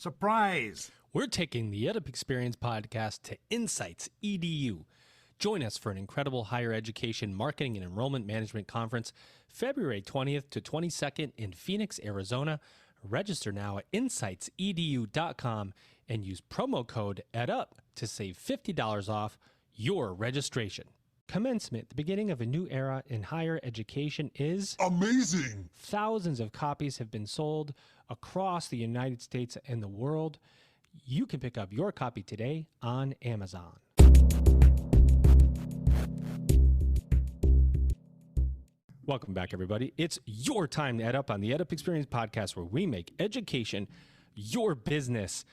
Surprise! We're taking the EdUp Experience podcast to Insights EDU. Join us for an incredible higher education marketing and enrollment management conference, February 20th to 22nd in Phoenix, Arizona. Register now at insightsedu.com and use promo code EdUp to save $50 off your registration. Commencement, the beginning of a new era in higher education, is amazing. Thousands of copies have been sold across the United States and the world. You can pick up your copy today on Amazon. Welcome back, everybody. It's your time to EdUp on the EdUp Experience podcast, where we make education your business.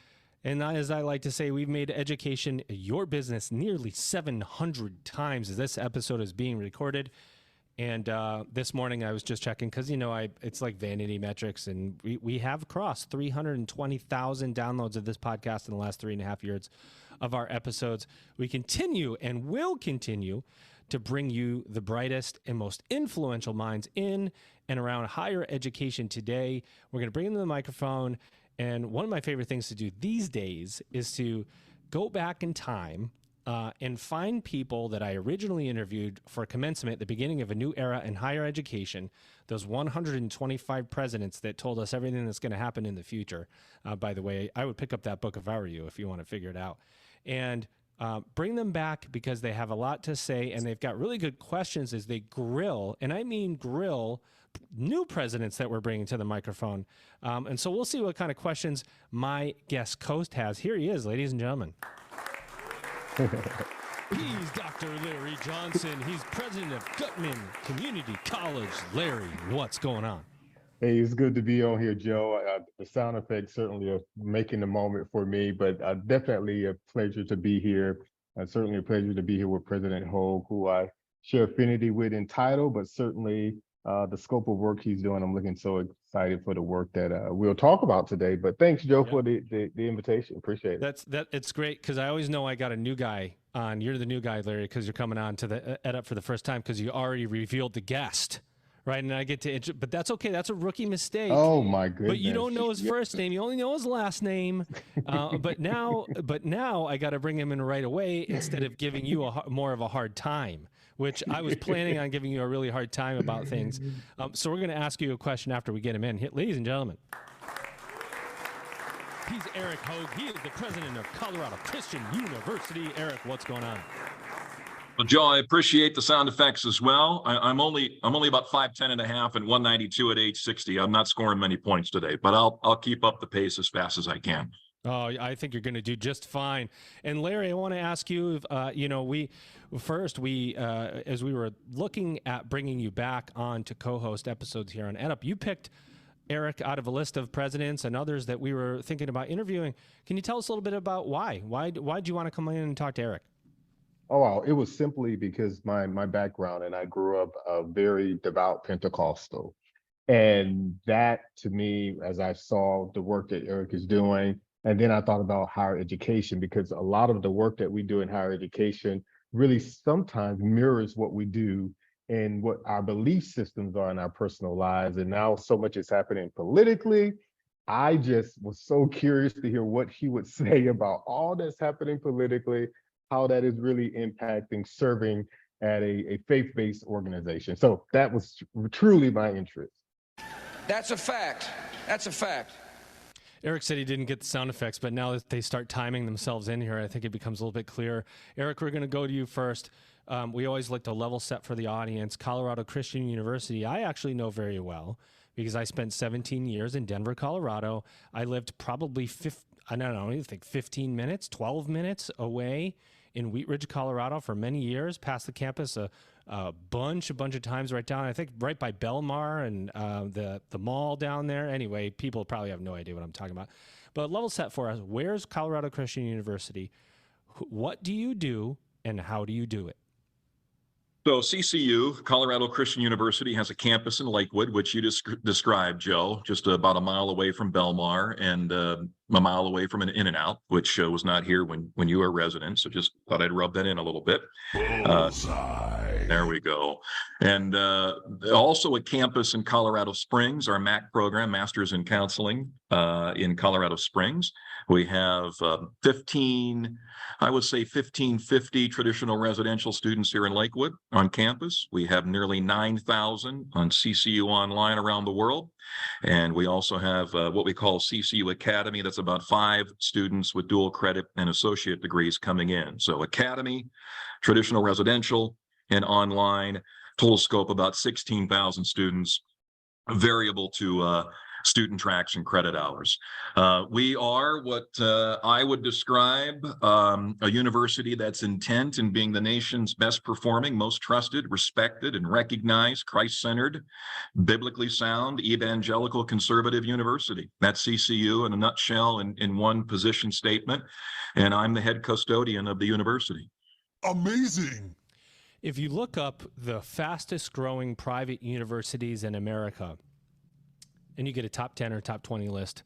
And as I like to say, we've made education your business nearly 700 times as this episode is being recorded. And this morning I was just checking because, it's like vanity metrics, and we have crossed 320,000 downloads of this podcast in the last 3.5 years of our episodes. We continue and will continue to bring you the brightest and most influential minds in and around higher education today. We're going to bring them to the microphone. And one of my favorite things to do these days is to go back in time and find people that I originally interviewed for commencement at the beginning of a new era in higher education, those 125 presidents that told us everything that's going to happen in the future. By the way, I would pick up that book if I were you, if you want to figure it out. And bring them back because they have a lot to say, and they've got really good questions as they grill, and I mean grill, new presidents that we're bringing to the microphone. And so we'll see what kind of questions my guest host has. Here he is, ladies and gentlemen. He's Dr. Larry Johnson. He's president of Gutman Community College. Larry, what's going on? Hey, it's good to be on here, Joe. The sound effects certainly are making the moment for me, but definitely a pleasure to be here. Certainly a pleasure to be here with President Hogue, who I share affinity with in title, but certainly the scope of work he's doing. I'm looking so excited for the work that we'll talk about today. But thanks, Joe, for the invitation. Appreciate it. It's great because I always know I got a new guy on. You're the new guy, Larry, because you're coming on to the EdUp for the first time because you already revealed the guest. Right, and I get to, but that's okay. That's a rookie mistake. Oh my goodness! But you don't know his first name; you only know his last name. But now I got to bring him in right away instead of giving you more of a hard time, which I was planning on giving you a really hard time about things. So we're going to ask you a question after we get him in. Ladies and gentlemen, he's Eric Hogue. He is the president of Colorado Christian University. Eric, what's going on? Well, Joe, I appreciate the sound effects as well. I'm only about 5'10" and a half and 192 at age 60. I'm not scoring many points today, but I'll keep up the pace as fast as I can. Oh, I think you're going to do just fine. And Larry, I want to ask you, as we were looking at bringing you back on to co-host episodes here on EdUp, you picked Eric out of a list of presidents and others that we were thinking about interviewing. Can you tell us a little bit about why? Why'd you want to come in and talk to Eric? Oh, wow. It was simply because my background, and I grew up a very devout Pentecostal. And that, to me, as I saw the work that Eric is doing, and then I thought about higher education, because a lot of the work that we do in higher education really sometimes mirrors what we do and what our belief systems are in our personal lives. And now so much is happening politically. I just was so curious to hear what he would say about all that's happening politically, how that is really impacting serving at a faith-based organization. So that was truly my interest. That's a fact. That's a fact. Eric said he didn't get the sound effects, but now that they start timing themselves in here, I think it becomes a little bit clearer. Eric, we're going to go to you first. We always like to level set for the audience. Colorado Christian University, I actually know very well because I spent 17 years in Denver, Colorado. I lived probably 15 minutes, 12 minutes away in Wheat Ridge, Colorado for many years, past the campus a bunch of times right down, I think right by Belmar and the mall down there. Anyway, people probably have no idea what I'm talking about. But level set for us, where's Colorado Christian University? What do you do and how do you do it? So CCU, Colorado Christian University, has a campus in Lakewood, which you described, Joe, just about a mile away from Belmar and a mile away from an In-N-Out, which was not here when you were a resident. So just thought I'd rub that in a little bit. Bullseye. There we go. And also a campus in Colorado Springs, our MAC program, Masters in Counseling in Colorado Springs. We have 1550 traditional residential students here in Lakewood on campus. We have nearly 9,000 on CCU Online around the world. And we also have what we call CCU Academy. That's about 5 students with dual credit and associate degrees coming in. So Academy, traditional residential, and online, total scope about 16,000 students, variable to student tracks and credit hours. We are what I would describe a university that's intent in being the nation's best performing, most trusted, respected, and recognized, Christ-centered, biblically sound, evangelical, conservative university. That's CCU in a nutshell in one position statement. And I'm the head custodian of the university. Amazing. If you look up the fastest growing private universities in America, and you get a top 10 or top 20 list,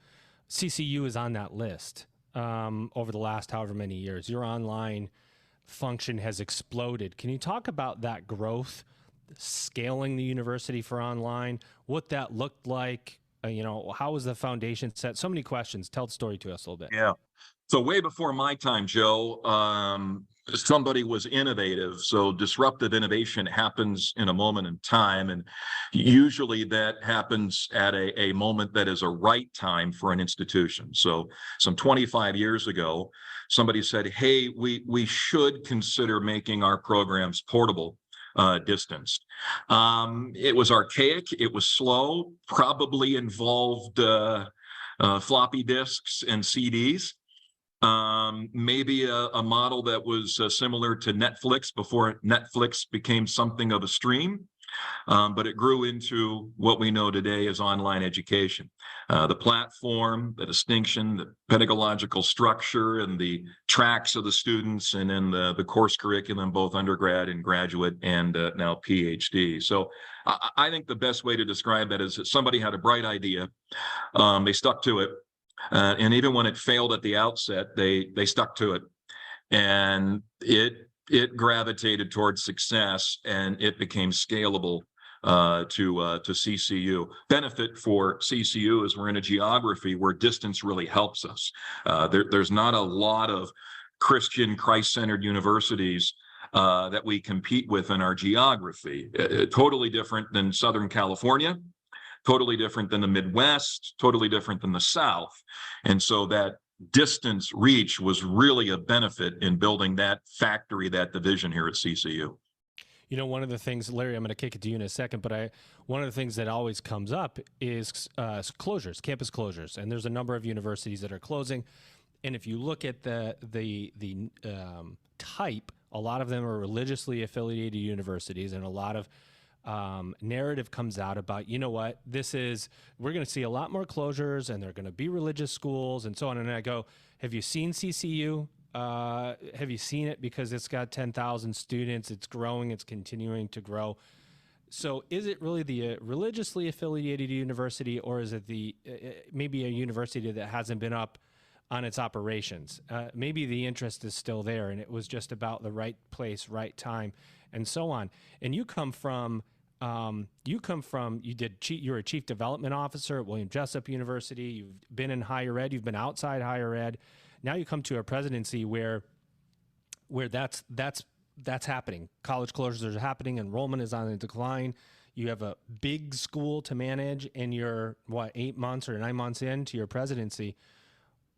CCU is on that list over the last however many years. Your online function has exploded. Can you talk about that growth, scaling the university for online, what that looked like? How was the foundation set? So many questions. Tell the story to us a little bit. Yeah. So way before my time, Joe, somebody was innovative. So disruptive innovation happens in a moment in time. And usually that happens at a moment that is a right time for an institution. So some 25 years ago, somebody said, hey, we should consider making our programs portable, distanced. It was archaic. It was slow, probably involved floppy disks and CDs. Maybe a model that was similar to Netflix before Netflix became something of a stream, but it grew into what we know today as online education. The platform, the distinction, the pedagogical structure, and the tracks of the students, and then the course curriculum, both undergrad and graduate, and now PhD. So I think the best way to describe that is that somebody had a bright idea, they stuck to it. And even when it failed at the outset, they stuck to it, and it gravitated towards success, and it became scalable to CCU. Benefit for CCU is we're in a geography where distance really helps us. There's not a lot of Christian, Christ-centered universities that we compete with in our geography. Totally different than Southern California. Totally different than the Midwest, totally different than the South. And so that distance reach was really a benefit in building that factory, that division here at CCU. One of the things, Larry, I'm going to kick it to you in a second, but one of the things that always comes up is closures, campus closures. And there's a number of universities that are closing. And if you look at the type, a lot of them are religiously affiliated universities, and a lot of narrative comes out about, we're going to see a lot more closures, and they're going to be religious schools and so on. And I go, have you seen CCU? Have you seen it? Because it's got 10,000 students. It's growing. It's continuing to grow. So is it really the religiously affiliated university, or is it maybe a university that hasn't been up on its operations? Maybe the interest is still there, and it was just about the right place, right time, and so on. And you were a chief development officer at William Jessup University. You've been in higher ed. You've been outside higher ed. Now you come to a presidency where that's happening. College closures are happening. Enrollment is on the decline. You have a big school to manage, and you're 8 months or 9 months into your presidency.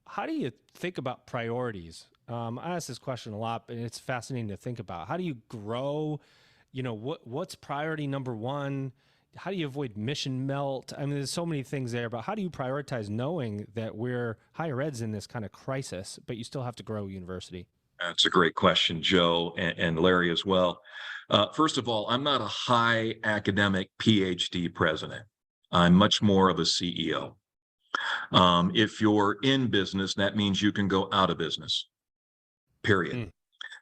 How do you think about priorities? I ask this question a lot, but it's fascinating to think about. How do you grow? What's priority number one? How do you avoid mission melt? I mean, there's so many things there, but how do you prioritize knowing that higher ed's in this kind of crisis, but you still have to grow a university? That's a great question, Joe, and Larry as well. First of all, I'm not a high academic PhD president. I'm much more of a CEO. If you're in business, that means you can go out of business, period.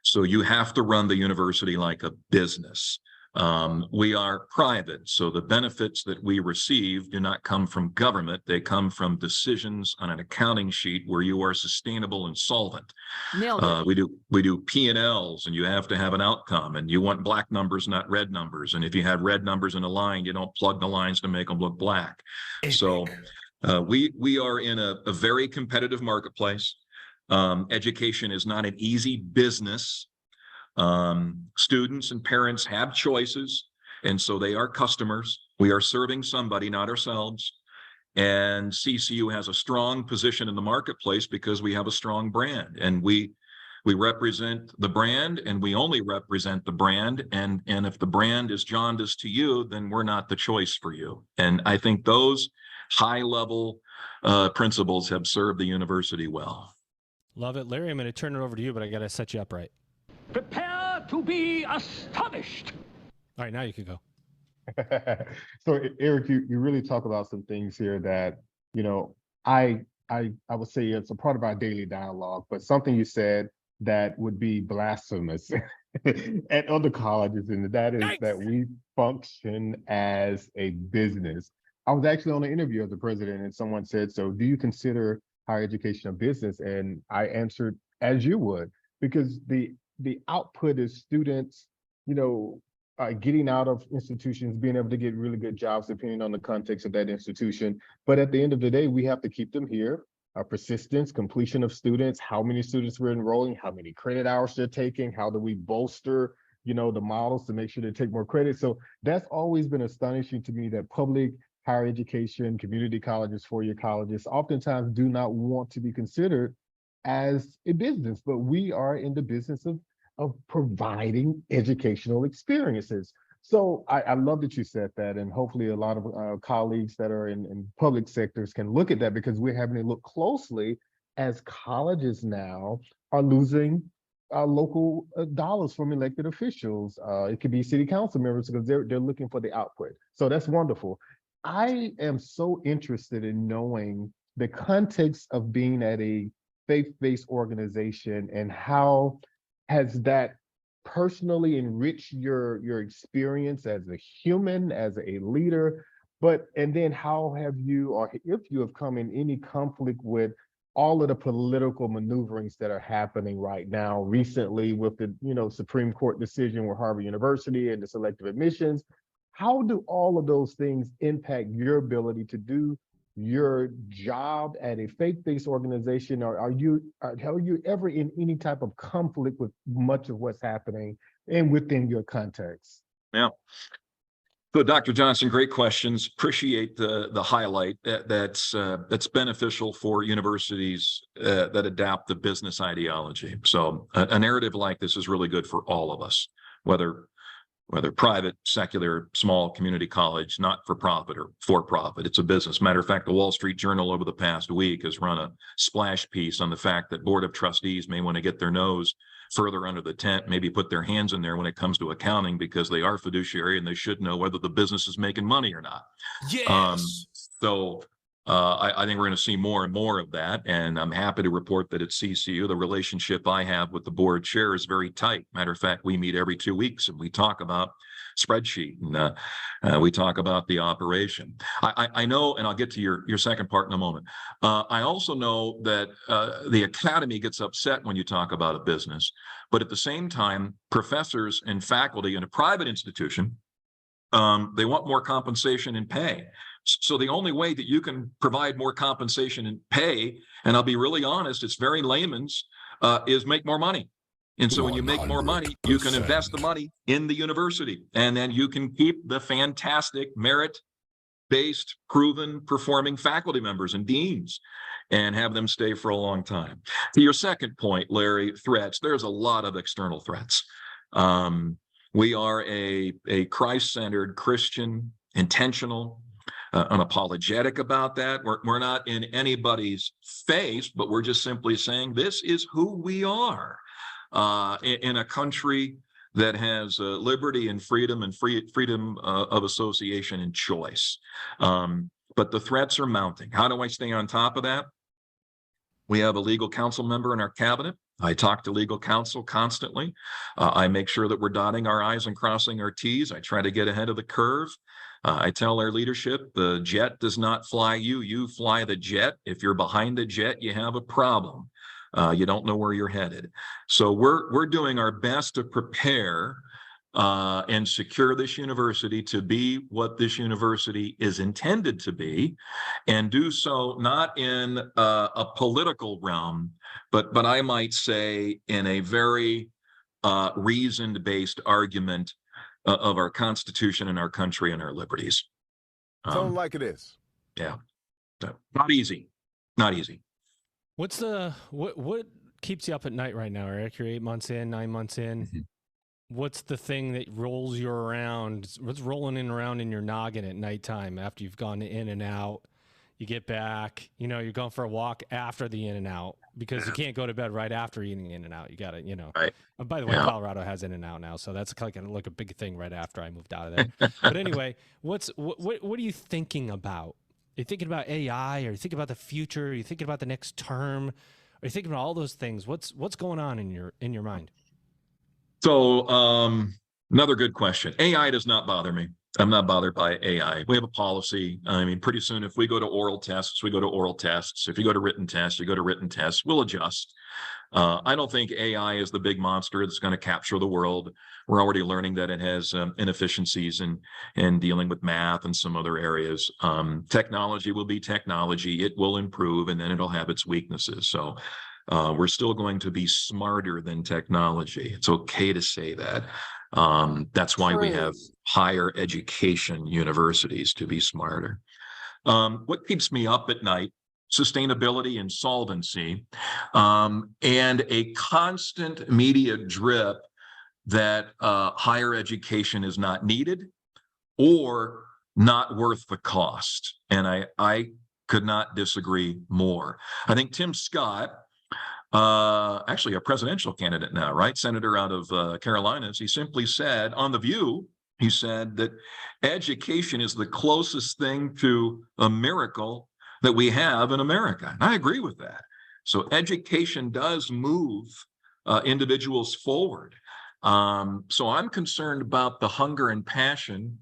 So you have to run the university like a business. We are private, so the benefits that we receive do not come from government. They come from decisions on an accounting sheet where you are sustainable and solvent. Nailed it. We do P&Ls, and you have to have an outcome, and you want black numbers, not red numbers. And if you have red numbers in a line, you don't plug the lines to make them look black. So we are in a very competitive marketplace. Education is not an easy business. Students and parents have choices, and so they are customers. We are serving somebody, not ourselves. And CCU has a strong position in the marketplace because we have a strong brand, and we represent the brand, and we only represent the brand. And if the brand is jaundiced to you, then we're not the choice for you. And I think those high level principles have served the university well. Love it. Larry, I'm going to turn it over to you, but I got to set you up right. Prepare to be astonished. All right, now you can go. So Eric, you really talk about some things here that, you know, I would say it's a part of our daily dialogue, but something you said that would be blasphemous at other colleges, and that is that we function as a business. I was actually on an interview as the president, and someone said, so do you consider higher education a business? And I answered, as you would, because the output is students, you know, getting out of institutions, being able to get really good jobs depending on the context of that institution. But at the end of the day, we have to keep them here. Our persistence, completion of students, how many students we're enrolling, how many credit hours they're taking, how do we bolster, you know, the models to make sure they take more credit. So that's always been astonishing to me, that public higher education, community colleges, four-year colleges oftentimes do not want to be considered as a business, but we are in the business of providing educational experiences. So I love that you said that, and hopefully a lot of colleagues that are in public sectors can look at that, because we're having to look closely as colleges now are losing local dollars from elected officials. It could be city council members, because they're looking for the output. So that's wonderful. I am so interested in knowing the context of being at a faith-based organization, and how has that personally enriched your experience as a human, as a leader, and then how have you, or if you have come in any conflict with all of the political maneuverings that are happening right now recently with the, you know, Supreme Court decision with Harvard University and the selective admissions. How do all of those things impact your ability to do your job at a faith-based organization? Or are you ever in any type of conflict with much of what's happening and within your context? Yeah. So, Dr. Johnson, great questions. Appreciate the highlight that's beneficial for universities that adapt the business ideology. So a narrative like this is really good for all of us, whether private, secular, small community college, not for profit or for profit. It's a business. Matter of fact, the Wall Street Journal over the past week has run a splash piece on the fact that board of trustees may want to get their nose further under the tent, maybe put their hands in there when it comes to accounting, because they are fiduciary and they should know whether the business is making money or not. Yes. I think we're going to see more and more of that. And I'm happy to report that at CCU, the relationship I have with the board chair is very tight. Matter of fact, we meet every 2 weeks and we talk about spreadsheet, and we talk about the operation. I know, and I'll get to your second part in a moment. I also know that the academy gets upset when you talk about a business, but at the same time, professors and faculty in a private institution, they want more compensation and pay. So the only way that you can provide more compensation and pay, and I'll be really honest, it's very layman's, is make more money. And so when you make more money, you can invest the money in the university, and then you can keep the fantastic merit-based, proven, performing faculty members and deans and have them stay for a long time. To your second point, Larry, threats, there's a lot of external threats. We are a Christ-centered, Christian, intentional, unapologetic about that. We're not in anybody's face, but we're just simply saying this is who we are in a country that has liberty and freedom of association and choice. But the threats are mounting. How do I stay on top of that? We have a legal council member in our cabinet I talk to legal counsel constantly. I make sure that we're dotting our I's and crossing our T's. I try to get ahead of the curve. I tell our leadership, the jet does not fly you, you fly the jet. If you're behind the jet, you have a problem. You don't know where you're headed. So we're doing our best to prepare and secure this university to be what this university is intended to be, and do so not in a political realm, but I might say in a very reasoned-based argument of our Constitution and our country and our liberties. Tell them like it is. Yeah, so, not easy, not easy. What's the what keeps you up at night right now, Eric? You're 8 months in, 9 months in. Mm-hmm. What's the thing that rolls you around? What's rolling in around in your noggin at nighttime after you've gone in and out? You get back, you know, you're going for a walk after the in and out, because you can't go to bed right after eating in and out. You got to, you know. Right. By the way, Yeah. Colorado has in and out now, so that's like a big thing right after I moved out of there. But anyway, what are you thinking about? Are you thinking about AI? Are you thinking about the future? Are you thinking about the next term? Are you thinking about all those things? What's going on in your mind? So another good question. AI does not bother me. I'm not bothered by AI. We have a policy. I mean, pretty soon, if we go to oral tests, we go to oral tests. If you go to written tests, you go to written tests. We'll adjust. I don't think AI is the big monster that's going to capture the world. We're already learning that it has inefficiencies in dealing with math and some other areas. Technology will be technology. It will improve, and then it'll have its weaknesses. So we're still going to be smarter than technology. It's okay to say that. That's why we have higher education universities, to be smarter. What keeps me up at night? Sustainability and solvency, and a constant media drip that higher education is not needed or not worth the cost. And I could not disagree more. I think Tim Scott, actually a presidential candidate now, right? Senator out of Carolinas, he simply said on The View, he said that education is the closest thing to a miracle that we have in America. And I agree with that. So education does move individuals forward. So I'm concerned about the hunger and passion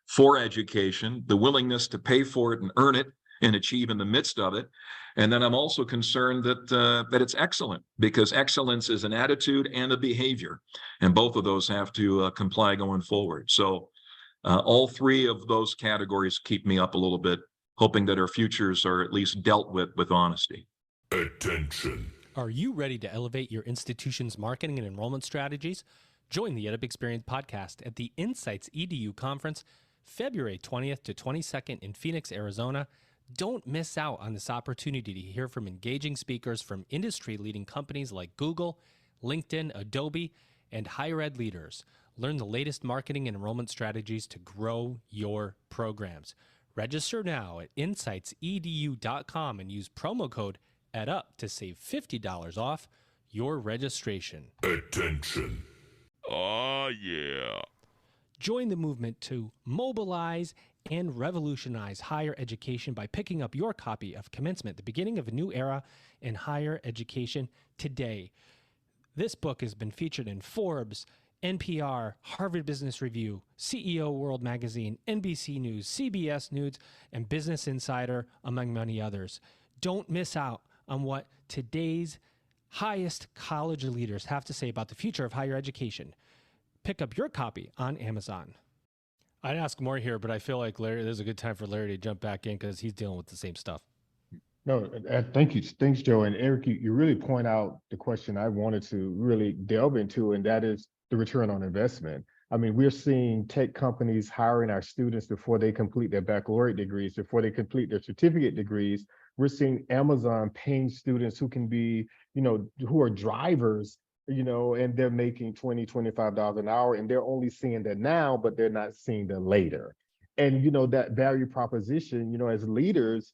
for education, the willingness to pay for it and earn it and achieve in the midst of it. And then I'm also concerned that it's excellent, because excellence is an attitude and a behavior, and both of those have to comply going forward. So all three of those categories keep me up a little bit, hoping that our futures are at least dealt with honesty. Attention. Are you ready to elevate your institution's marketing and enrollment strategies? Join the EdUp Experience podcast at the Insights EDU conference, February 20th to 22nd in Phoenix, Arizona. Don't miss out on this opportunity to hear from engaging speakers from industry-leading companies like Google, LinkedIn, Adobe, and higher ed leaders. Learn the latest marketing and enrollment strategies to grow your programs. Register now at insightsedu.com and use promo code EdUp to save $50 off your registration. Attention. Oh, yeah. Join the movement to mobilize and revolutionize higher education by picking up your copy of Commencement, the Beginning of a New Era in Higher Education today. This book has been featured in Forbes, NPR, Harvard Business Review, CEO World Magazine, NBC News, CBS News, and Business Insider, among many others. Don't miss out on what today's highest college leaders have to say about the future of higher education. Pick up your copy on Amazon. I'd ask more here, but I feel like Larry, there's a good time for Larry to jump back in because he's dealing with the same stuff. No, thank you. Thanks, Joe. And Eric, you really point out the question I wanted to really delve into, and that is the return on investment. I mean, we're seeing tech companies hiring our students before they complete their baccalaureate degrees, before they complete their certificate degrees. We're seeing Amazon paying students who can be, who are drivers, and they're making $20, $25 an hour, and they're only seeing that now, but they're not seeing that later. And, that value proposition, as leaders,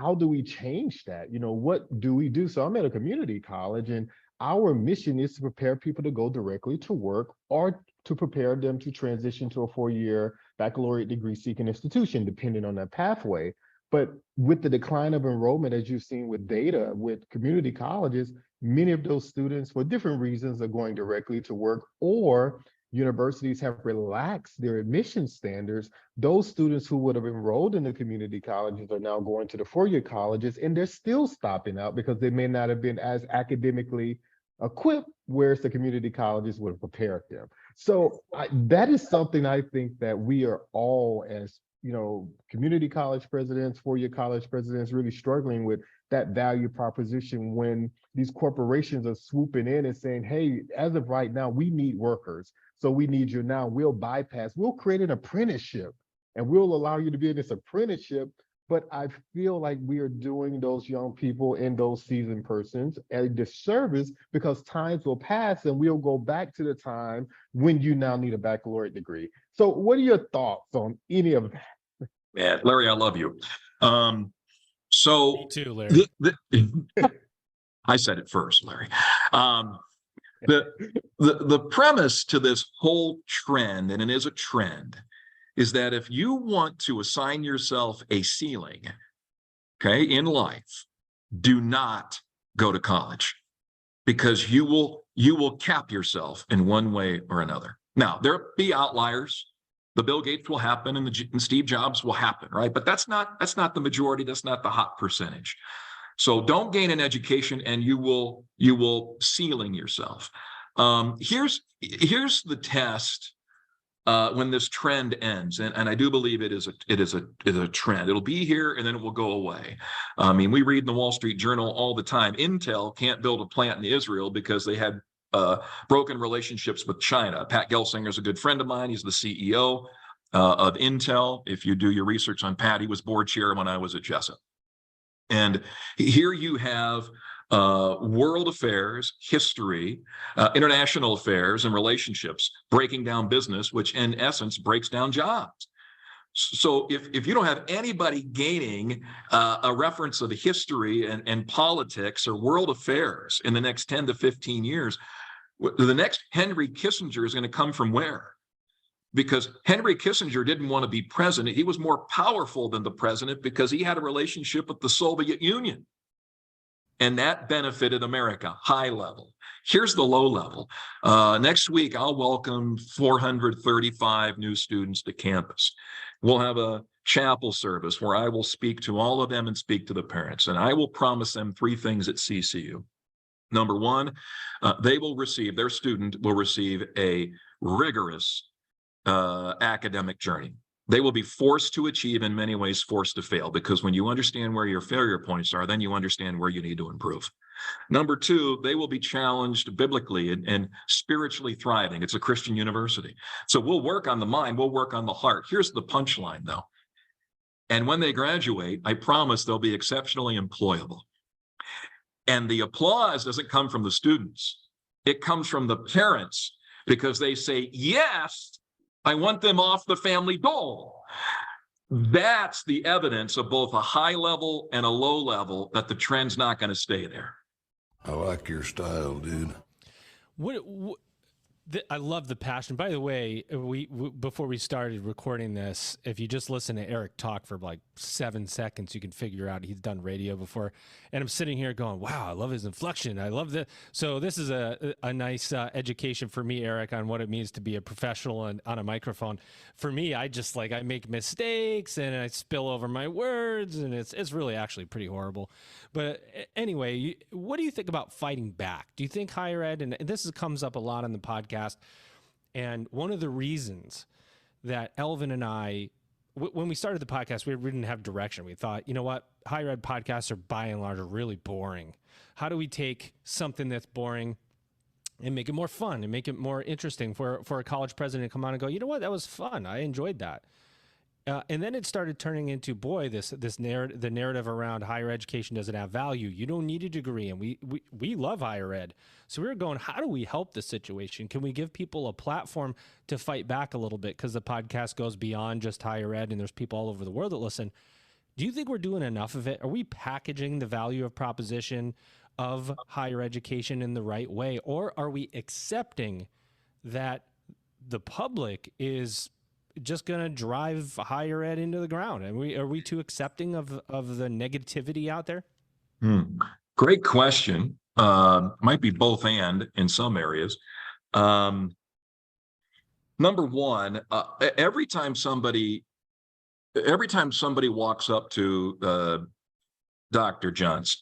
how do we change that? What do we do? So I'm at a community college, and our mission is to prepare people to go directly to work or to prepare them to transition to a 4-year baccalaureate degree seeking institution, depending on that pathway. But with the decline of enrollment, as you've seen with data with community colleges, many of those students, for different reasons, are going directly to work, or universities have relaxed their admission standards. Those students who would have enrolled in the community colleges are now going to the four-year colleges, and they're still stopping out because they may not have been as academically equipped, whereas the community colleges would have prepared them. So that is something I think that we are all, as community college presidents, four-year college presidents, really struggling with that value proposition when these corporations are swooping in and saying, hey, as of right now, we need workers. So we need you now. We'll create an apprenticeship and we'll allow you to be in this apprenticeship. But I feel like we are doing those young people and those seasoned persons a disservice, because times will pass and we'll go back to the time when you now need a baccalaureate degree. So what are your thoughts on any of that? Yeah, Larry, I love you. So Me too, Larry. I said it first, Larry. The premise to this whole trend, and it is a trend, is that if you want to assign yourself a ceiling, okay, in life, do not go to college, because you will cap yourself in one way or another. Now, there'll be outliers. The Bill Gates will happen, and the Steve Jobs will happen, right? But that's not the majority. That's not the hot percentage. So don't gain an education, and you will ceiling yourself. Here's the test when this trend ends, and I do believe it is a trend. It'll be here and then it will go away. I mean, we read in the Wall Street Journal all the time, Intel can't build a plant in Israel because they had broken relationships with China. Pat Gelsinger is a good friend of mine. He's the CEO of Intel. If you do your research on Pat, he was board chair when I was at Jessup. And here you have world affairs, history, international affairs, and relationships breaking down business, which in essence breaks down jobs. So if you don't have anybody gaining a reference of history and politics or world affairs in the next 10 to 15 years, the next Henry Kissinger is going to come from where? Because Henry Kissinger didn't want to be president. He was more powerful than the president because he had a relationship with the Soviet Union. And that benefited America, high level. Here's the low level. Next week, I'll welcome 435 new students to campus. We'll have a chapel service where I will speak to all of them and speak to the parents. And I will promise them three things at CCU. Number one, their student will receive a rigorous academic journey. They will be forced to achieve, in many ways forced to fail, because when you understand where your failure points are, then you understand where you need to improve. Number two, they will be challenged biblically and spiritually thriving. It's a Christian university. So we'll work on the mind, we'll work on the heart. Here's the punchline though. And when they graduate, I promise they'll be exceptionally employable. And the applause doesn't come from the students. It comes from the parents, because they say, yes, I want them off the family dole. That's the evidence of both a high level and a low level that the trend's not going to stay there. I like your style, dude. I love the passion. By the way, before we started recording this, if you just listen to Eric talk for like 7 seconds, you can figure out he's done radio before. And I'm sitting here going, wow, I love his inflection. I love that. So this is a nice education for me, Eric, on what it means to be a professional on a microphone. For me, I make mistakes and I spill over my words, and it's really actually pretty horrible. But anyway, what do you think about fighting back? Do you think higher ed, and this comes up a lot on the podcast, and one of the reasons that Elvin and I, when we started the podcast, we didn't have direction. We thought, you know what, higher ed podcasts are by and large really boring. How do we take something that's boring and make it more fun and make it more interesting for a college president to come on and go, you know what, that was fun. I enjoyed that. And then it started turning into, boy, the narrative around higher education doesn't have value. You don't need a degree, and we love higher ed. So we were going, how do we help the situation? Can we give people a platform to fight back a little bit? Because the podcast goes beyond just higher ed, and there's people all over the world that listen. Do you think we're doing enough of it? Are we packaging the value of proposition of higher education in the right way? Or are we accepting that the public is just going to drive higher ed into the ground? And are we too accepting of the negativity out there? Great question. Might be both and in some areas. Number one, every time somebody walks up to Dr. Johnson,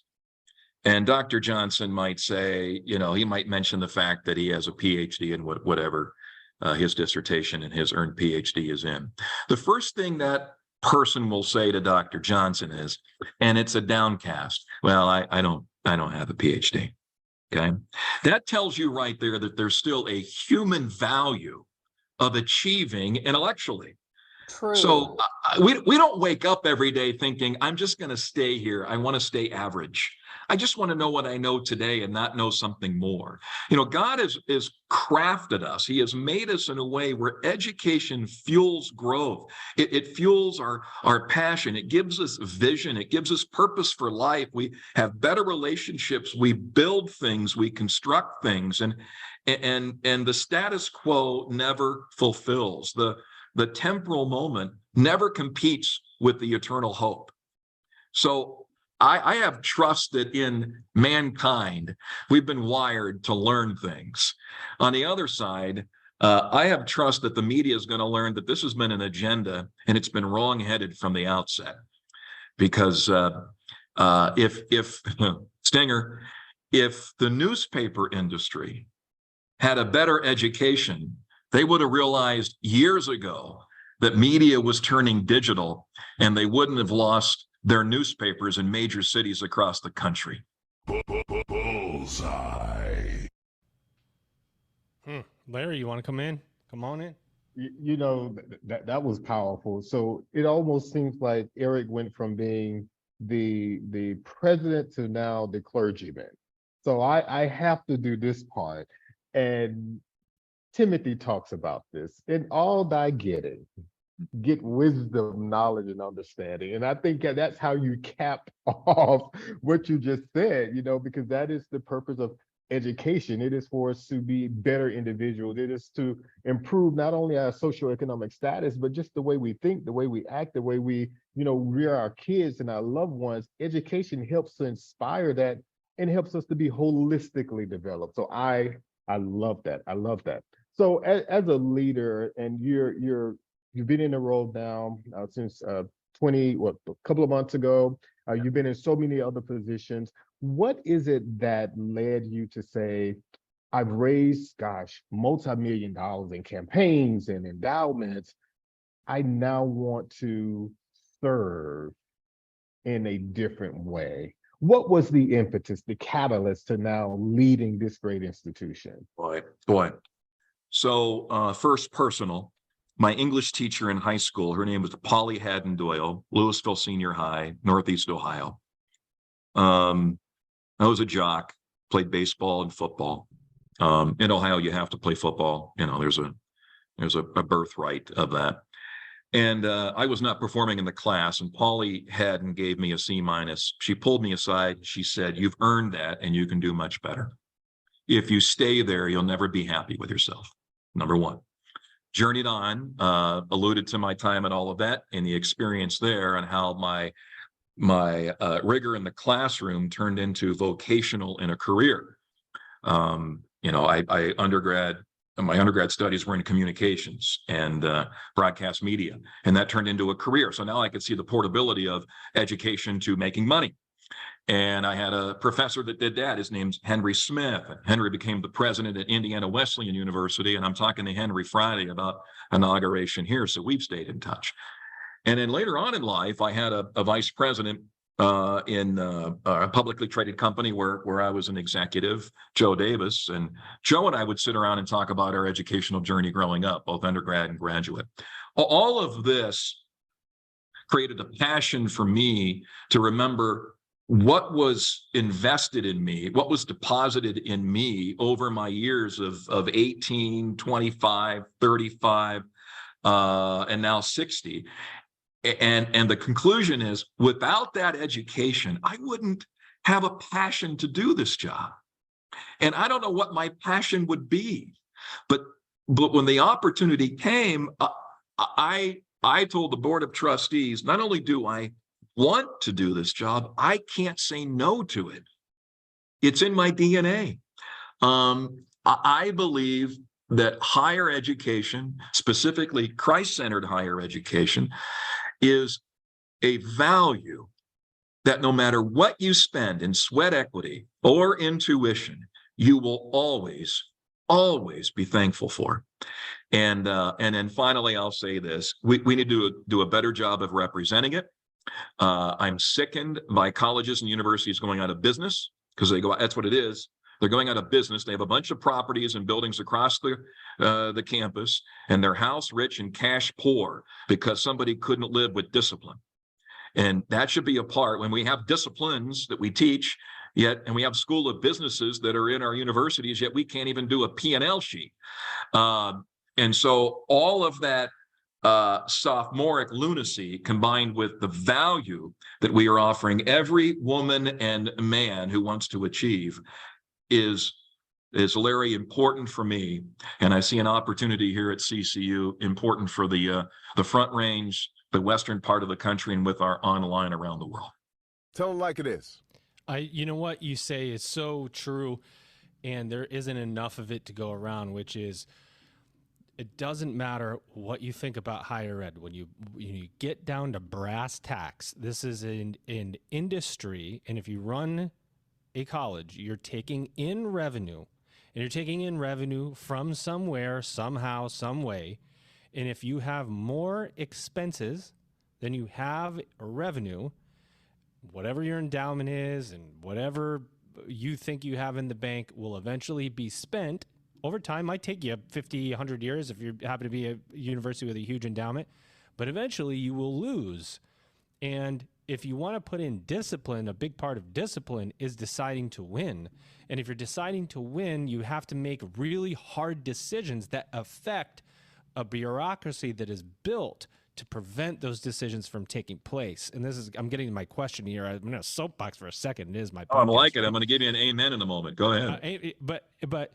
and Dr. Johnson might say, he might mention the fact that he has a PhD in whatever his dissertation and his earned PhD is in. The first thing that person will say to Dr. Johnson is, and it's a downcast, well, I don't have a PhD. Okay. That tells you right there that there's still a human value of achieving intellectually. True. So we don't wake up every day thinking, I'm just going to stay here. I want to stay average. I just want to know what I know today and not know something more. God has crafted us. He has made us in a way where education fuels growth. It fuels our passion. It gives us vision. It gives us purpose for life. We have better relationships. We build things. We construct things. And the status quo never fulfills. The temporal moment never competes with the eternal hope. So I have trust that in mankind, we've been wired to learn things. On the other side, I have trust that the media is going to learn that this has been an agenda and it's been wrong-headed from the outset. Because if Stinger, if the newspaper industry had a better education, they would have realized years ago that media was turning digital, and they wouldn't have lost their newspapers in major cities across the country. Bullseye. Larry, you want to come in? Come on in. That was powerful. So it almost seems like Eric went from being the president to now the clergyman. So I have to do this part. And Timothy talks about this. In all thy getting, get wisdom, knowledge, and understanding. And I think that's how you cap off what you just said, because that is the purpose of education. It is for us to be better individuals. It is to improve not only our socioeconomic status, but just the way we think, the way we act, the way we, rear our kids and our loved ones. Education helps to inspire that and helps us to be holistically developed. So I love that. I love that. So as a leader, and you've been in the role now since a couple of months ago. You've been in so many other positions. What is it that led you to say, I've raised, multi-million dollars in campaigns and endowments. I now want to serve in a different way. What was the impetus, the catalyst to now leading this great institution? Boy. So first, personal. My English teacher in high school, her name was Polly Haddon Doyle, Louisville Senior High, Northeast Ohio. I was a jock, played baseball and football. In Ohio, you have to play football. There's a birthright of that. And I was not performing in the class, and Polly Haddon gave me a C-. She pulled me aside. She said, "You've earned that, and you can do much better. If you stay there, you'll never be happy with yourself." Number one. Journeyed on, alluded to my time and all of that and the experience there, and how my rigor in the classroom turned into vocational in a career. My undergrad studies were in communications and broadcast media, and that turned into a career. So now I could see the portability of education to making money. And I had a professor that did that. His name's Henry Smith. Henry became the president at Indiana Wesleyan University, and I'm talking to Henry Friday about inauguration here, so we've stayed in touch. And then later on in life, I had a vice president in a publicly traded company where I was an executive, Joe Davis. And Joe and I would sit around and talk about our educational journey growing up, both undergrad and graduate. All of this created a passion for me to remember what was invested in me, what was deposited in me over my years of 18, 25, 35, and now 60. And the conclusion is, without that education, I wouldn't have a passion to do this job. And I don't know what my passion would be, but when the opportunity came, I told the board of trustees, not only do I want to do this job, I can't say no to it. It's in my DNA. I believe that higher education, specifically Christ-centered higher education, is a value that no matter what you spend in sweat equity or in tuition, you will always be thankful for. And then finally, I'll say this: we need to do a better job of representing it. I'm sickened by colleges and universities going out of business because that's what it is. They're going out of business. They have a bunch of properties and buildings across the campus, and they're house rich and cash poor because somebody couldn't live with discipline. And that should be a part when we have disciplines that we teach, and we have school of businesses that are in our universities, yet we can't even do a P&L sheet. And so all of that sophomoric lunacy combined with the value that we are offering every woman and man who wants to achieve is Larry, important for me. And I see an opportunity here at CCU, important for the Front Range, the western part of the country, and with our online around the world. Tell them like it is. You know what you say is so true, and there isn't enough of it to go around, which is it doesn't matter what you think about higher ed. When you get down to brass tacks, this is an industry, and if you run a college, you're taking in revenue, and you're taking in revenue from somewhere, somehow, some way. And if you have more expenses than you have revenue, whatever your endowment is and whatever you think you have in the bank will eventually be spent over time. Might take you 50, 100 years if you happen to be a university with a huge endowment, but eventually you will lose. And if you want to put in discipline, a big part of discipline is deciding to win. And if you're deciding to win, you have to make really hard decisions that affect a bureaucracy that is built to prevent those decisions from taking place. And I'm getting to my question here. I'm going to soapbox for a second. It is my podcast. I like it. I'm going to give you an amen in a moment. Go ahead. But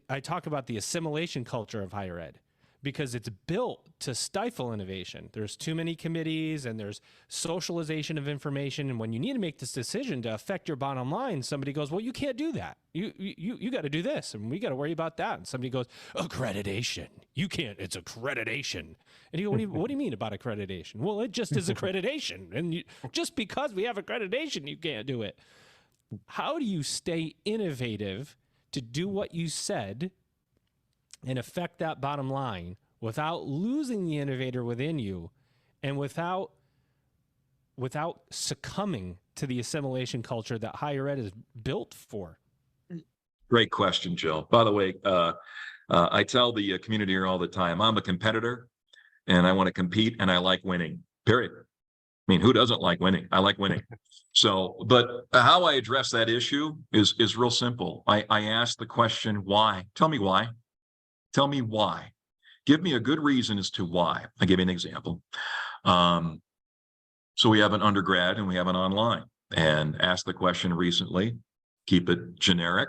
I talk about the assimilation culture of higher ed because it's built to stifle innovation. There's too many committees and there's socialization of information. And when you need to make this decision to affect your bottom line, somebody goes, well, you can't do that. You got to do this and we got to worry about that. And somebody goes, accreditation. You can't, it's accreditation. And you go, what do you mean about accreditation? Well, it just is accreditation. And just because we have accreditation, you can't do it. How do you stay innovative to do what you said and affect that bottom line without losing the innovator within you and without succumbing to the assimilation culture that higher ed is built for? Great question, Joe. By the way, I tell the community here all the time, I'm a competitor and I want to compete and I like winning, period. I mean, who doesn't like winning? I like winning. So, but how I address that issue is real simple. I ask the question, why? Tell me why. Tell me why. Give me a good reason as to why. I'll give you an example. So we have an undergrad and we have an online, and asked the question recently, keep it generic.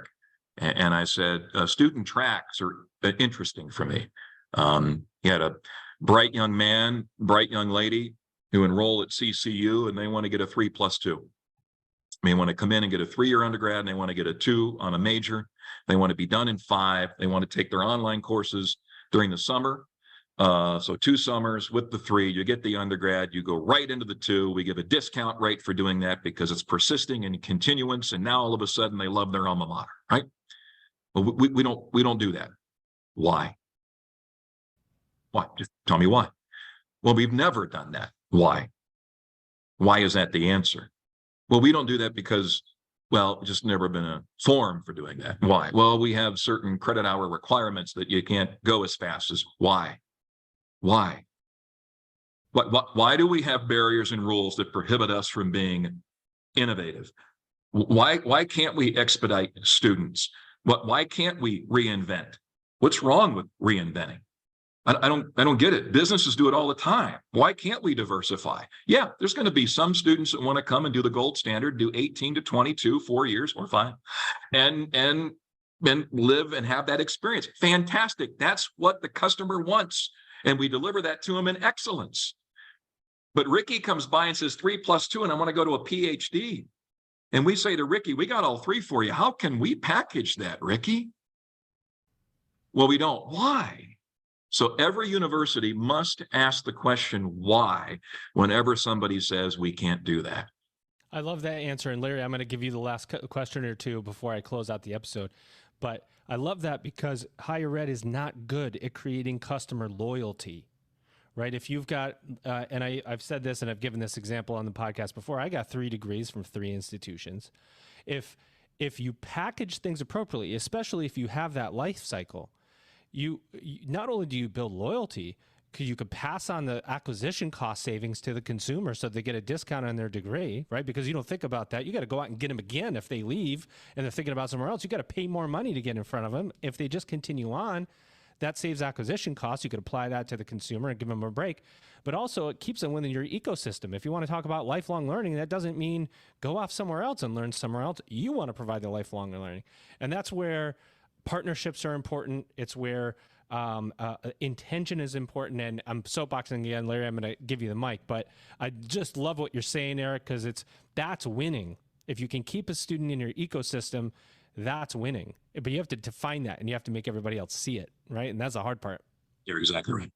And I said, student tracks are interesting for me. You had a bright young man, bright young lady who enroll at CCU and they want to get a 3+2. They want to come in and get a 3-year undergrad and they want to get a 2 on a major. They want to be done in 5. They want to take their online courses during the summer. So 2 summers with the 3, you get the undergrad, you go right into the 2. We give a discount rate for doing that because it's persisting and continuance. And now all of a sudden they love their alma mater, right? Well, we don't do that. Why? Why? Just tell me why. Well, we've never done that. Why? Why is that the answer? Well, we don't do that because, well, just never been a forum for doing that. Why? Well, we have certain credit hour requirements that you can't go as fast as. Why? Why? Why do we have barriers and rules that prohibit us from being innovative? Why can't we expedite students? Why can't we reinvent? What's wrong with reinventing? I don't get it. Businesses do it all the time. Why can't we diversify? Yeah, there's going to be some students that want to come and do the gold standard, do 18 to 22, 4 years or 5, and live and have that experience. Fantastic. That's what the customer wants. And we deliver that to them in excellence. But Ricky comes by and says 3 + 2, and I want to go to a PhD. And we say to Ricky, we got all 3 for you. How can we package that, Ricky? Well, we don't. Why? So every university must ask the question, why, whenever somebody says we can't do that. I love that answer. And Larry, I'm going to give you the last question or two before I close out the episode. But I love that because higher ed is not good at creating customer loyalty, right? If you've got, and I've said this and I've given this example on the podcast before, I got 3 degrees from 3 institutions. If you package things appropriately, especially if you have that life cycle, you not only do you build loyalty, because you could pass on the acquisition cost savings to the consumer so they get a discount on their degree, right? Because you don't think about that. You got to go out and get them again if they leave and they're thinking about somewhere else. You got to pay more money to get in front of them. If they just continue on, that saves acquisition costs. You could apply that to the consumer and give them a break. But also it keeps them within your ecosystem. If you want to talk about lifelong learning, that doesn't mean go off somewhere else and learn somewhere else. You want to provide the lifelong learning. And that's where partnerships are important. It's where intention is important. And I'm soapboxing again, Larry, I'm going to give you the mic, but I just love what you're saying, Eric, because that's winning. If you can keep a student in your ecosystem, that's winning. But you have to define that and you have to make everybody else see it, right? And that's the hard part. You're exactly right.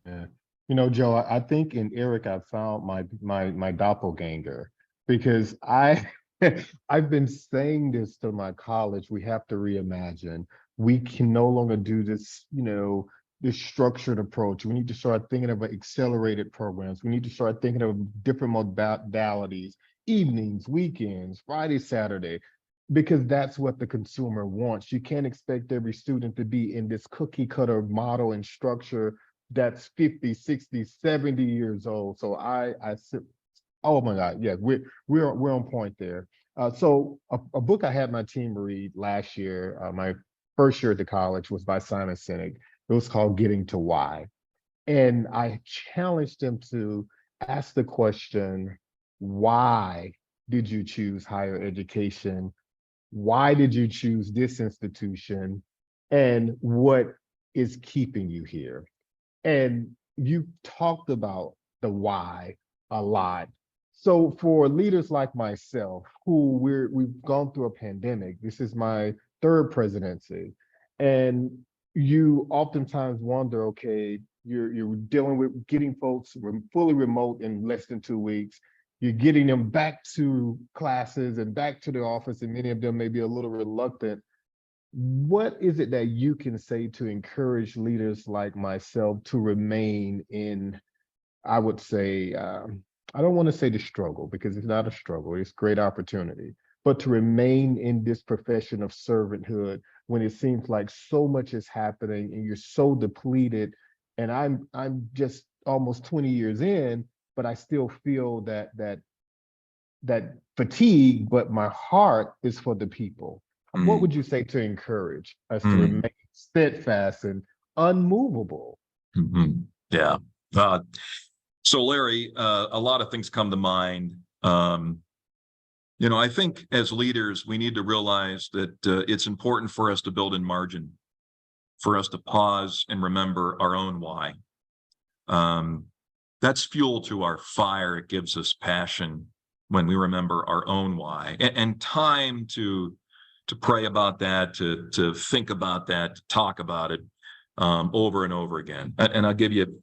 Yeah. You know, Joe, I think in Eric, I found my doppelganger, because I've been saying this to my college. We have to reimagine. We can no longer do this, this structured approach. We need to start thinking of accelerated programs. We need to start thinking of different modalities, evenings, weekends, Friday, Saturday, because that's what the consumer wants. You can't expect every student to be in this cookie cutter model and structure that's 50, 60, 70 years old. So I said, oh my God, yeah, we're on point there. So a book I had my team read last year, my first year at the college, was by Simon Sinek. It was called Getting to Why. And I challenged them to ask the question, why did you choose higher education? Why did you choose this institution? And what is keeping you here? And you talked about the why a lot. So for leaders like myself, who we've gone through a pandemic, this is my 3rd presidency, and you oftentimes wonder, okay, you're dealing with getting folks fully remote in less than 2 weeks. You're getting them back to classes and back to the office, and many of them may be a little reluctant. What is it that you can say to encourage leaders like myself to remain in, I would say, I don't want to say the struggle, because it's not a struggle, it's great opportunity, but to remain in this profession of servanthood when it seems like so much is happening and you're so depleted. And I'm just almost 20 years in, but I still feel that fatigue, but my heart is for the people. What would you say to encourage us to remain steadfast and unmovable? Yeah. So Larry, a lot of things come to mind. I think as leaders, we need to realize that it's important for us to build in margin, for us to pause and remember our own why. That's fuel to our fire. It gives us passion when we remember our own why, and time to pray about that, to think about that, to talk about it over and over again. And I'll give you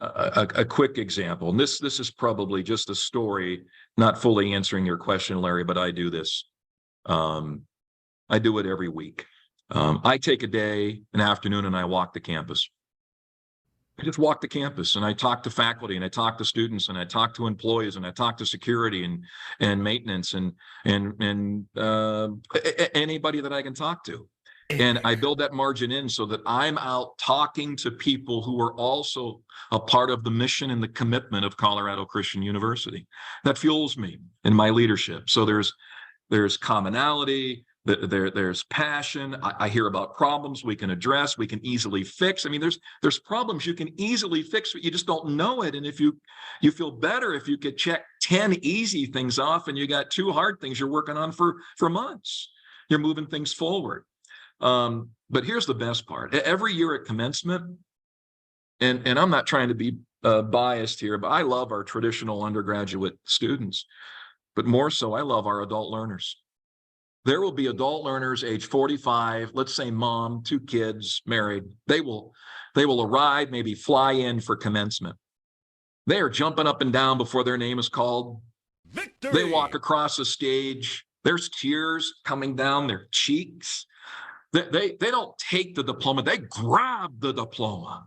a quick example. And this is probably just a story, not fully answering your question, Larry, but I do this. I do it every week. I take a day, an afternoon, and I walk the campus. I just walk the campus and I talk to faculty and I talk to students and I talk to employees and I talk to security and maintenance and anybody that I can talk to. And I build that margin in so that I'm out talking to people who are also a part of the mission and the commitment of Colorado Christian University. That fuels me in my leadership. So there's commonality, there's passion. I hear about problems we can address, we can easily fix. I mean, there's problems you can easily fix, but you just don't know it. And if you feel better if you could check 10 easy things off and you got 2 hard things you're working on for months. You're moving things forward. But here's the best part. Every year at commencement, and I'm not trying to be biased here, but I love our traditional undergraduate students, but more so, I love our adult learners. There will be adult learners age 45, let's say mom, 2 kids, married. They will arrive, maybe fly in for commencement. They are jumping up and down before their name is called. Victory! They walk across the stage. There's tears coming down their cheeks. They don't take the diploma. They grab the diploma.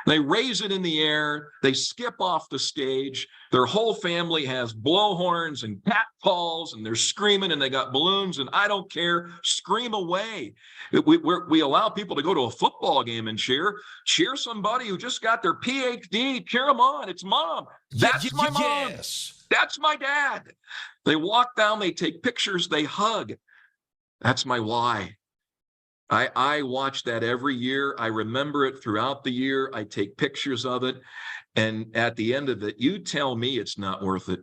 They raise it in the air. They skip off the stage. Their whole family has blowhorns and catcalls, and they're screaming, and they got balloons, and I don't care. Scream away. We allow people to go to a football game and cheer. Cheer somebody who just got their PhD. Cheer them on. It's mom. That's my mom. Yes. That's my dad. They walk down. They take pictures. They hug. That's my why. I watch that every year. I remember it throughout the year. I take pictures of it. And at the end of it, you tell me it's not worth it.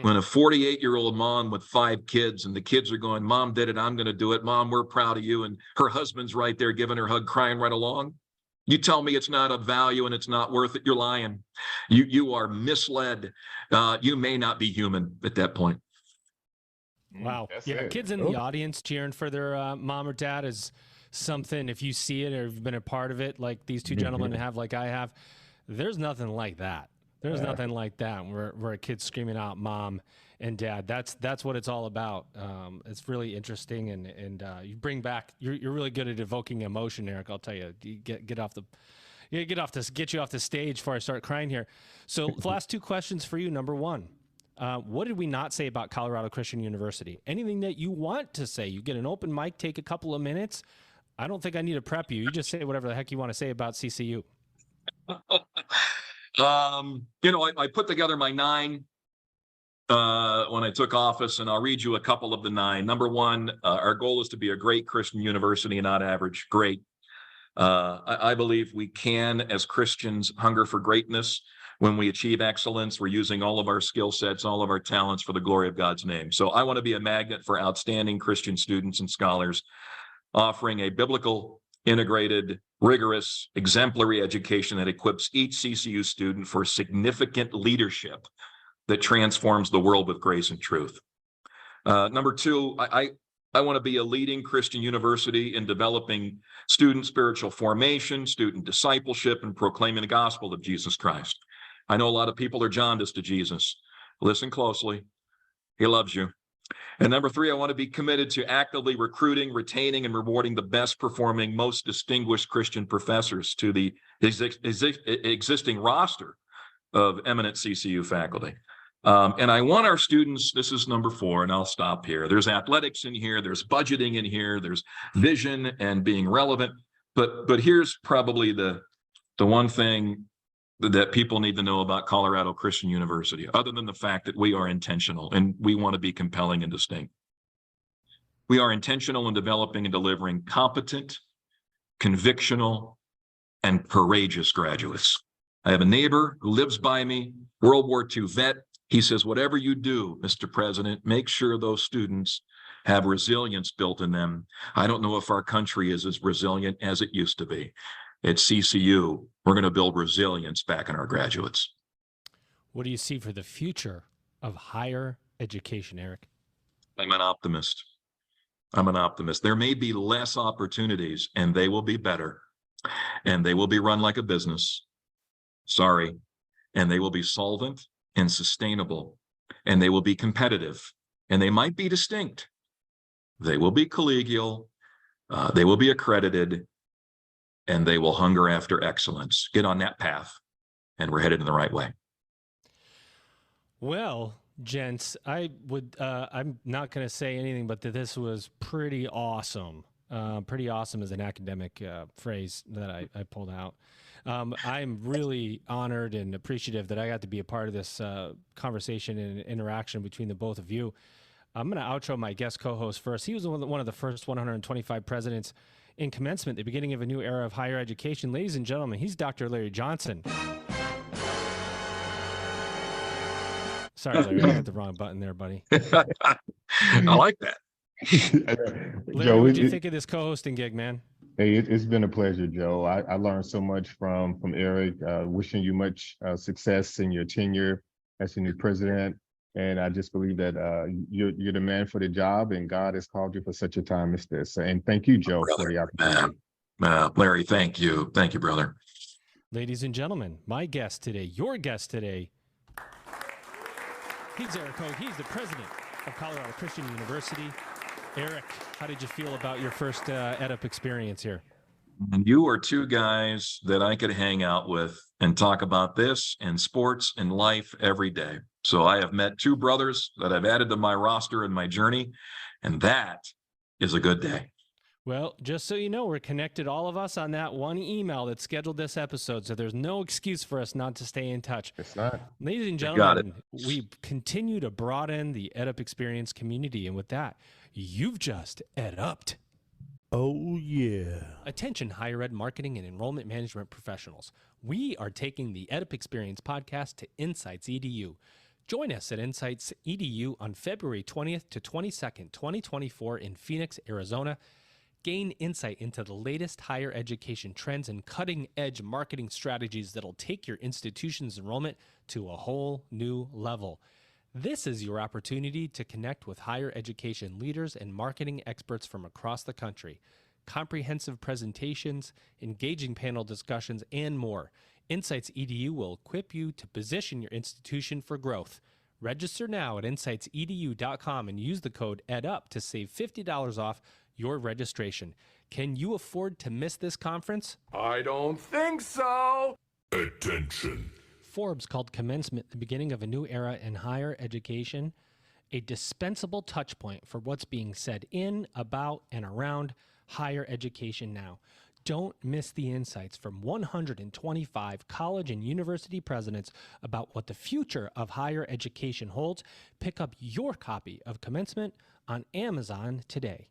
When a 48-year-old mom with 5 kids and the kids are going, Mom did it, I'm going to do it. Mom, we're proud of you. And her husband's right there giving her a hug, crying right along. You tell me it's not of value and it's not worth it. You're lying. You are misled. You may not be human at that point. Wow. That's Yeah, it. kids in the audience cheering for their mom or dad is something. If you see it or you've been a part of it, like these 2 gentlemen have, like I have, there's nothing like that. There's nothing like that where a kid's screaming out mom and dad. That's what it's all about. It's really interesting, and you bring back. You're really good at evoking emotion, Eric. I'll tell you. You get you off the stage before I start crying here. So the last 2 questions for you. Number 1. What did we not say about Colorado Christian University? Anything that you want to say? You get an open mic, take a couple of minutes. I don't think I need to prep you. You just say whatever the heck you want to say about CCU. I put together my 9 when I took office, and I'll read you a couple of the 9. Number 1, our goal is to be a great Christian university and not average. Great. I believe we can, as Christians, hunger for greatness. When we achieve excellence, we're using all of our skill sets, all of our talents for the glory of God's name. So I want to be a magnet for outstanding Christian students and scholars, offering a biblical, integrated, rigorous, exemplary education that equips each CCU student for significant leadership that transforms the world with grace and truth. Number 2, I want to be a leading Christian university in developing student spiritual formation, student discipleship, and proclaiming the gospel of Jesus Christ. I know a lot of people are jaundiced to Jesus. Listen closely. He loves you. And number 3, I want to be committed to actively recruiting, retaining, and rewarding the best performing, most distinguished Christian professors to the existing roster of eminent CCU faculty. And I want our students, this is number 4, and I'll stop here. There's athletics in here, there's budgeting in here, there's vision and being relevant. But here's probably the one thing that people need to know about Colorado Christian University, other than the fact that we are intentional and we want to be compelling and distinct. We are intentional in developing and delivering competent, convictional, and courageous graduates. I have a neighbor who lives by me, World War II vet. He says, whatever you do, Mr. President, make sure those students have resilience built in them. I don't know if our country is as resilient as it used to be. At CCU, we're going to build resilience back in our graduates. What do you see for the future of higher education, Eric? I'm an optimist. There may be less opportunities, and they will be better, and they will be run like a business. Sorry. And they will be solvent and sustainable, and they will be competitive, and they might be distinct. They will be collegial. They will be accredited. And they will hunger after excellence. Get on that path, and we're headed in the right way. Well, gents, I'm not going to say anything, but that this was pretty awesome. Pretty awesome is an academic phrase that I pulled out. I'm really honored and appreciative that I got to be a part of this conversation and interaction between the both of you. I'm going to outro my guest co-host first. He was one of the first 125 presidents in commencement, the beginning of a new era of higher education. Ladies and gentlemen, he's Dr. Larry Johnson. Sorry, Larry, I hit the wrong button there, buddy. I like that. Larry, what did you think of this co-hosting gig, man? Hey, it's been a pleasure, Joe. I learned so much from Eric. Wishing you much success in your tenure as the new president. And I just believe that you're the man for the job, and God has called you for such a time as this. And thank you, Joe, for the opportunity. Larry, thank you. Thank you, brother. Ladies and gentlemen, my guest today, your guest today, he's Eric Hogue. He's the president of Colorado Christian University. Eric, how did you feel about your first EdUp experience here? And you are two guys that I could hang out with and talk about this and sports and life every day. So I have met two brothers that I've added to my roster in my journey, and that is a good day. Well, just so you know, we're connected, all of us, on that one email that scheduled this episode, so there's no excuse for us not to stay in touch. It's not. Ladies and gentlemen, we continue to broaden the EdUp experience community, and with that, you've just EdUp'd. Oh, yeah. Attention, higher ed marketing and enrollment management professionals. We are taking the EdUp Experience podcast to Insights EDU. Join us at Insights EDU on February 20th to 22nd, 2024 in Phoenix, Arizona. Gain insight into the latest higher education trends and cutting-edge marketing strategies that'll take your institution's enrollment to a whole new level. This is your opportunity to connect with higher education leaders and marketing experts from across the country. Comprehensive presentations, engaging panel discussions, and more. Insights EDU will equip you to position your institution for growth. Register now at insightsedu.com and use the code EdUp to save $50 off your registration. Can you afford to miss this conference? I don't think so. Attention. Forbes called commencement the beginning of a new era in higher education, a dispensable touch point for what's being said in, about, and around higher education now. Don't miss the insights from 125 college and university presidents about what the future of higher education holds. Pick up your copy of Commencement on Amazon today.